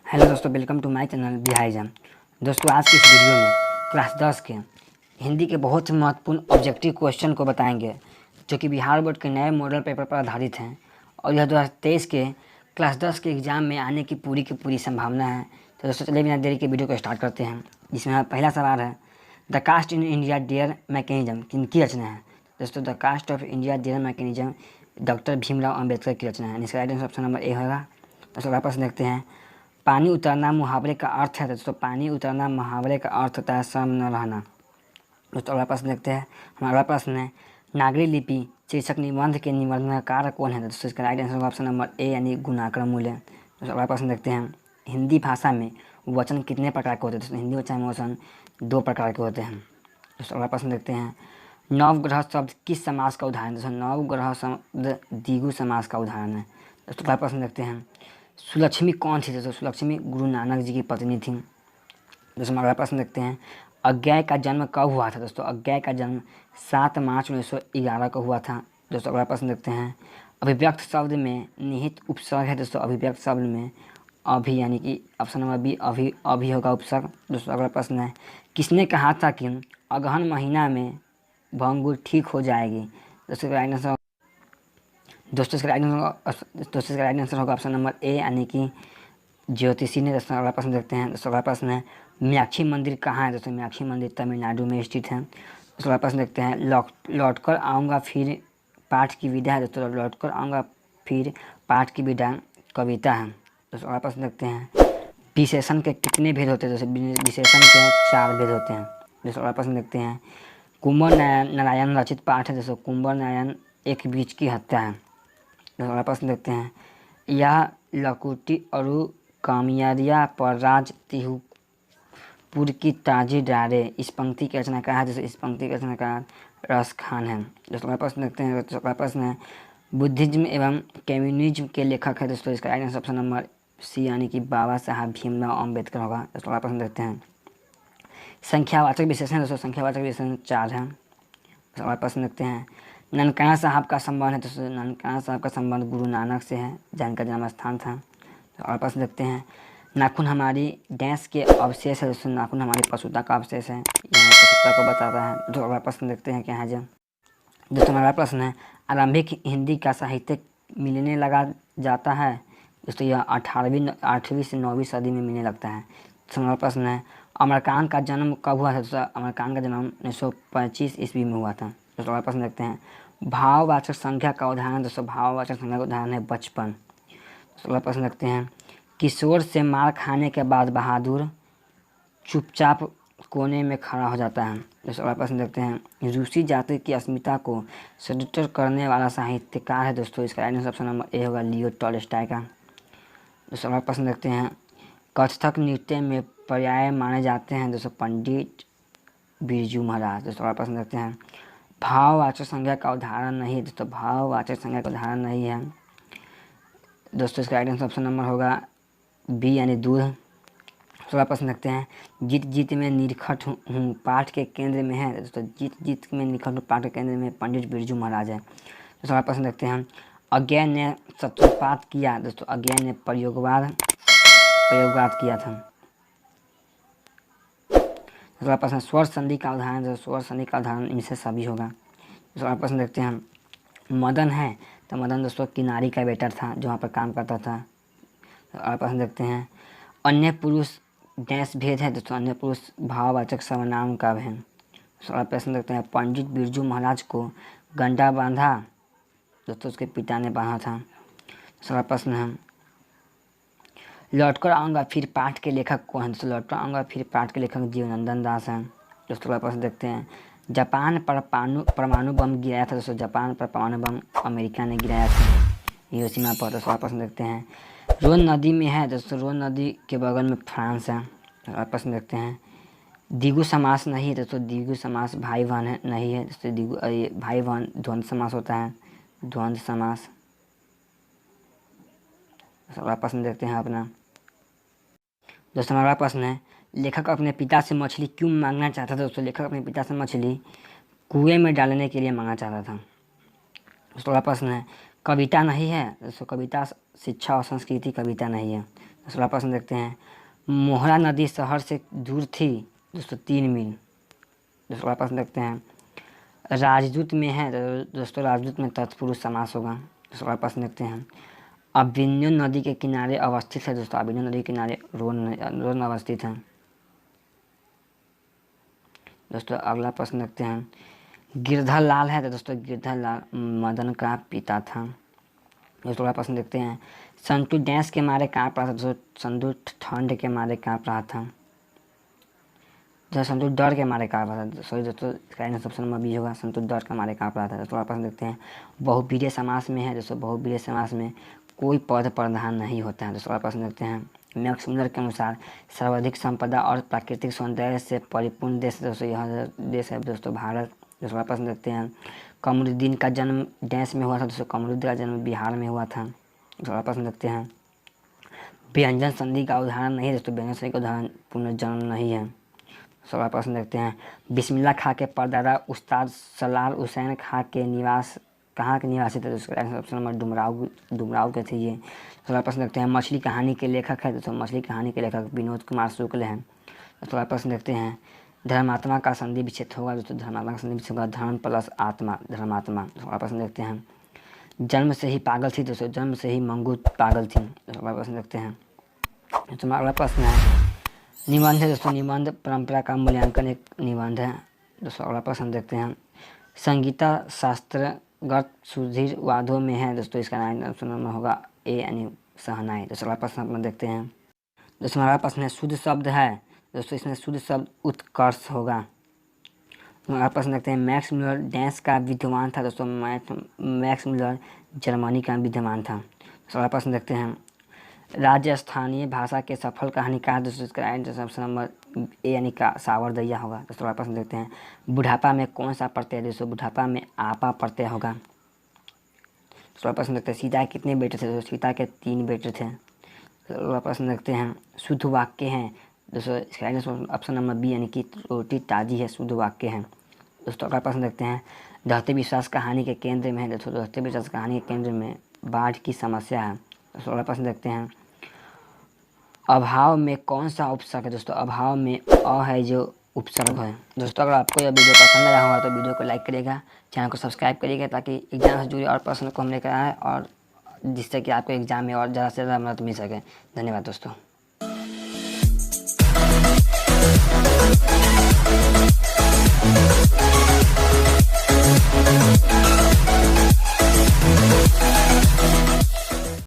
Hello दोस्तों, welcome to my channel बिहाइजम। दोस्तों, आज की इस वीडियो में क्लास 10 के हिंदी के बहुत ही महत्वपूर्ण ऑब्जेक्टिव क्वेश्चन को बताएंगे, जो कि बिहार बोर्ड के नए मॉडल पेपर पर आधारित हैं और यह 2023 के क्लास 10 के एग्ज़ाम में आने की पूरी संभावना है। तो दोस्तों, चलिए बिना देरी के वीडियो को स्टार्ट करते हैं। जिसमें हमारा पहला सवाल है, the caste in India their mechanism किनकी रचना है? दोस्तों, the caste of India their mechanism doctor Bhimrao Ambedkar की रचना है। इसका right answer option number A होगा। दोस्तों, वापस देखते हैं, पानी उतरना मुहावरे का अर्थ है। दोस्तों, पानी उतरना मुहावरे का अर्थ होता है श्रम न रहना। दोस्तों, अगला प्रश्न देखते हैं। हमारा प्रश्न है, नागरी लिपि शीर्षक निबंध के निबंधकार कौन है? दोस्तों, इसका राइट आंसर होगा ऑप्शन नंबर ए यानी गुणाक्रम मूल्य। दोस्तों, अगला प्रश्न देखते हैं, हिंदी भाषा में वचन कितने प्रकार के होते हैं? दोस्तों, हिंदी भाषा में वचन 2 प्रकार के होते हैं। दोस्तों, अगला प्रश्न देखते हैं, नवग्रह शब्द किस समास का उदाहरण? दोस्तों, नवग्रह शब्द द्विगु समास का उदाहरण है। दोस्तों, अगला प्रश्न देखते हैं, सुलक्ष्मी कौन थी? दोस्तों, सुलक्ष्मी गुरु नानक जी की पत्नी थी। दोस्तों, अगला प्रश्न देखते हैं, अज्ञेय का जन्म कब हुआ था? दोस्तों, अज्ञेय का जन्म 7 मार्च 1911 को हुआ था। दोस्तों, अगला प्रश्न देखते हैं, अभिव्यक्त शब्द में निहित उपसर्ग है। दोस्तों, अभिव्यक्त शब्द में अभी यानी कि ऑप्शन नंबर बी अभी होगा उपसर्ग। दोस्तों, अगला प्रश्न है, किसने कहा था कि अगहन महीना में भंगुर ठीक हो जाएगी? दोस्तों, राइट आंसर इसका राइट आंसर होगा ऑप्शन नंबर ए यानी कि ज्योतिषी ने। दोस्तों, अगला प्रश्न देखते हैं। दोस्तों, अगला प्रश्न है, मीनाक्षी मंदिर कहाँ है? दोस्तों, मीनाक्षी मंदिर तमिलनाडु में स्थित है। दोस्तों, अगला प्रश्न देखते हैं, लौट कर आऊँगा फिर पाठ की विदा है। दोस्तों, लौट कर आऊँगा फिर पाठ की विदा कविता है। दोस्तों, अगला प्रश्न देखते हैं, विशेषण के कितने भेद होते हैं? दोस्तों, विशेषण के 4 भेद होते हैं। दोस्तों, अगला प्रश्न देखते हैं, कुंवर नारायण रचित पाठ है। दोस्तों, कुंवर नारायण एक बीच की हत्या है। अगला प्रश्न देखते हैं, यह लकुटी अरु कामियारिया पर राज तिहुपुर की ताजी डारे इस पंक्ति की रचनाकार है। जैसे इस पंक्ति के रचनाकार रस खान है। दोस्तों, अगला प्रश्न देखते हैं। दोस्तों, अगला प्रश्न है, बुद्धिज्म एवं कम्युनिज्म के लेखक है। दोस्तों, इसका right answer option number C यानी कि बाबा साहब भीमराव अम्बेडकर होगा। दोस्तों, अगला प्रश्न देखते हैं, संख्यावाचक विशेषण। दोस्तों, संख्यावाचक विशेषण 4 है। दोस्तों, अगला प्रश्न देखते हैं, ननकाना साहब का संबंध है। दोस्तों, ननकाना साहब का संबंध गुरु नानक से है, जहाँ का जन्म स्थान था। तो और प्रश्न देखते हैं, नाखून हमारी डैश के अवशेष है। दोस्तों, नाखून हमारी पशुता का अवशेष है, यहाँ पशुता को बताता है। जो अगला प्रश्न देखते हैं क्या है जो दोस्तों, हमारा प्रश्न है, आरंभिक हिंदी का साहित्य मिलने लगा जाता है। दोस्तों, यह 8वीं से 9वीं सदी में मिलने लगता है। दोस्तों, हमारा प्रश्न है, अमरकांत का जन्म कब हुआ था? दोस्तों, अमरकांत का जन्म 1925 ईस्वी में हुआ था। दोस्तों, हमारा प्रश्न देखते हैं, भाववाचक संख्या का उदाहरण। दोस्तों, भाववाचक संख्या का उदाहरण है बचपन। दोस्तों, अगला प्रश्न देखते हैं, किशोर से मार खाने के बाद बहादुर चुपचाप कोने में खड़ा हो जाता है। दोस्तों, अगला प्रश्न देखते हैं, रूसी जाति की अस्मिता को सडुटर करने वाला साहित्यकार है। दोस्तों, इसका right answer option number A होगा लियो टॉल्स्टॉय का। दोस्तों, अगला प्रश्न देखते हैं, कथक नृत्य में पर्याय माने जाते हैं। दोस्तों, पंडित बिरजू महाराज। दोस्तों, अगला प्रश्न देखते हैं, भाववाचक संज्ञा का उदाहरण नहीं है। दोस्तों, भाववाचक संज्ञा का उदाहरण नहीं है। दोस्तों, इसका राइट आंसर ऑप्शन नंबर होगा बी यानी दूध। अगला प्रश्न देखते हैं, जीत जीत में निरखट हूँ पाठ के केंद्र में है। दोस्तों, जीत जीत में निरखट हूँ पाठ के केंद्र में पंडित बिरजू महाराज है। दोस्तों, अगला प्रश्न देखते हैं, अज्ञेय ने सूत्रपात किया। दोस्तों, अज्ञेय ने प्रयोगवाद किया था। अगला प्रश्न, स्वर संधि का उदाहरण। स्वर संधि का उदाहरण इनसे सभी होगा। दूसरा प्रश्न देखते हैं, मदन है तो मदन दोस्तों किनारी का वेटर था जो वहाँ पर काम करता था। अगला प्रश्न देखते हैं, अन्य पुरुष डैश भेद है। दोस्तों, अन्य पुरुष भाववाचक सर्वनाम का है। अगला प्रश्न देखते हैं, पंडित बिरजू महाराज को गंडा बांधा। दोस्तों, उसके पिता ने बांधा था। अगला प्रश्न है, लौटकर आऊँगा फिर पाठ के लेखक कौन है? दोस्तों, लौटकर आऊँगा फिर पाठ के लेखक जीवनंदन दास हैं। दोस्तों, अगला प्रश्न देखते हैं, जापान पर परमाणु बम गिराया था। दोस्तों, जापान पर परमाणु बम अमेरिका ने गिराया था हिरोशिमा पर। दोस्तों, अगला प्रश्न देखते हैं, रोन नदी में है। दोस्तों, रोन नदी के बगल में फ्रांस है। अगला प्रश्न देखते हैं, द्विगु समास नहीं है। दोस्तों, द्विगु समास भाई बहन है नहीं है। दोस्तों, भाई बहन द्वंद्व समास होता है, द्वंद्व समास। अगला प्रश्न देखते हैं अपना। दोस्तों, हमारा प्रश्न है, लेखक अपने पिता से मछली क्यों मांगना चाहता था? दोस्तों, लेखक अपने पिता से मछली कुएं में डालने के लिए मांगना चाहता था। दोस्तों, अगला प्रश्न है, कविता नहीं है। दोस्तों, कविता शिक्षा और संस्कृति कविता नहीं है। दूसरा प्रश्न देखते हैं, मोहरा नदी शहर से दूर थी दोस्तों 3 मील। दूसरा प्रश्न देखते हैं, राजदूत में है तो दोस्तों राजदूत में तत्पुरुष समास होगा। दूसरा प्रश्न देखते हैं, अभिमन्यु नदी के किनारे अवस्थित है दोस्तों, अभिमन्यु नदी के किनारे रोन अवस्थित है। दोस्तों अगला प्रश्न देखते हैं, गिरधर लाल है तो दोस्तों गिरधर लाल मदन का पिता था। दोस्तों अगला प्रश्न देखते हैं, संतु डैश के मारे काँप रहा था दोस्तों, संतु ठंड के मारे काँप रहा था। जो संतु डर के मारे काँप रहा था, सॉरी दोस्तों इसका आंसर ऑप्शन नंबर बी होगा, संतु डर के मारे काँप रहा था। दोस्तों अगला प्रश्न देखते हैं, बहुवीर्य समास में है दोस्तों, बहुवीर्य समास में कोई पद प्रधान नहीं होता है। दोस्तों अगला प्रश्न देखते हैं, मैक्स मुलर के अनुसार सर्वाधिक संपदा और प्राकृतिक सौंदर्य से परिपूर्ण देश दोस्तों यह देश है दोस्तों भारत। दूसरा प्रश्न देखते हैं, कमरुद्दीन का जन्म डैश में हुआ था दोस्तों, कमरुद्दीन का जन्म बिहार में हुआ था। दूसरा प्रश्न देखते हैं, व्यंजन संधि का उदाहरण नहीं है दोस्तों, व्यंजन संधि का उदाहरण पुनर्जन्म नहीं है। दूसरा प्रश्न देखते हैं, बिस्मिल्लाह खां के परदादा उस्ताद सलार हुसैन खां के निवास कहाँ के निवासी थे। दोस्तों ऑप्शन नंबर डुमराव के थे ये। दूसरा प्रश्न देखते हैं, मछली कहानी के लेखक है दोस्तों, मछली कहानी के लेखक विनोद कुमार शुक्ल हैं। दूसरा प्रश्न देखते हैं, धर्मात्मा का संधि विच्छेद होगा दोस्तों, धर्मात्मा का संधि विच्छेद होगा धर्म प्लस आत्मा, धर्मात्मा। दूसरा प्रश्न देखते हैं, जन्म से ही पागल थी दोस्तों, जन्म से ही मंगू पागल थी। दूसरा प्रश्न देखते हैं, अगला प्रश्न है, निबंध है दोस्तों, निबंध परंपरा का मूल्यांकन एक निबंध है। दोस्तों अगला प्रश्न देखते हैं, संगीता शास्त्रगत सुधीर वादों में है दोस्तों, इसका ऑप्शन नंबर होगा ए यानी सहनाई। दूसरा प्रश्न अपना देखते हैं, दोस्तों हमारा प्रश्न है, शुद्ध शब्द है दोस्तों, इसमें शुद्ध शब्द उत्कर्ष होगा। हमारा प्रश्न देखते हैं, मैक्स मुलर डैश का विद्वान था दोस्तों, मैक्स मुलर जर्मनी का विद्वान था। दूसरा प्रश्न देखते हैं, राजस्थानीय भाषा के सफल कहानीकार दोस्तों, इसका आंसर ऑप्शन नंबर ए यानी का सावरदैया होगा। दूसरा प्रश्न देखते हैं, बुढ़ापा में कौन सा प्रत्यय दोस्तों, बुढ़ापा में आपा प्रत्यय होगा। दूसरा प्रश्न देखते हैं, सीता के कितने बेटे थे दोस्तों, सीता के 3 बेटे थे। दूसरा प्रश्न देखते हैं, शुद्ध वाक्य हैं दोस्तों, इसका आंसर ऑप्शन नंबर बी यानी कि रोटी ताजी है, शुद्ध वाक्य है। दोस्तों अगला प्रश्न देखते हैं, दहते विश्वास कहानी के केंद्र में है दोस्तों, दहते विश्वास कहानी के केंद्र में बाढ़ की समस्या है। दोस्तों अगला प्रश्न देखते हैं, अभाव में कौन सा उपसर्ग है दोस्तों, अभाव में अ है जो उपसर्ग है। दोस्तों अगर आपको यह वीडियो पसंद आया होगा तो वीडियो को लाइक करिएगा, चैनल को सब्सक्राइब करिएगा ताकि एग्जाम से जुड़े और प्रश्न को हम लेकर आए और जिससे कि आपको एग्जाम में और ज़्यादा से ज़्यादा मदद मिल सके। धन्यवाद दोस्तों।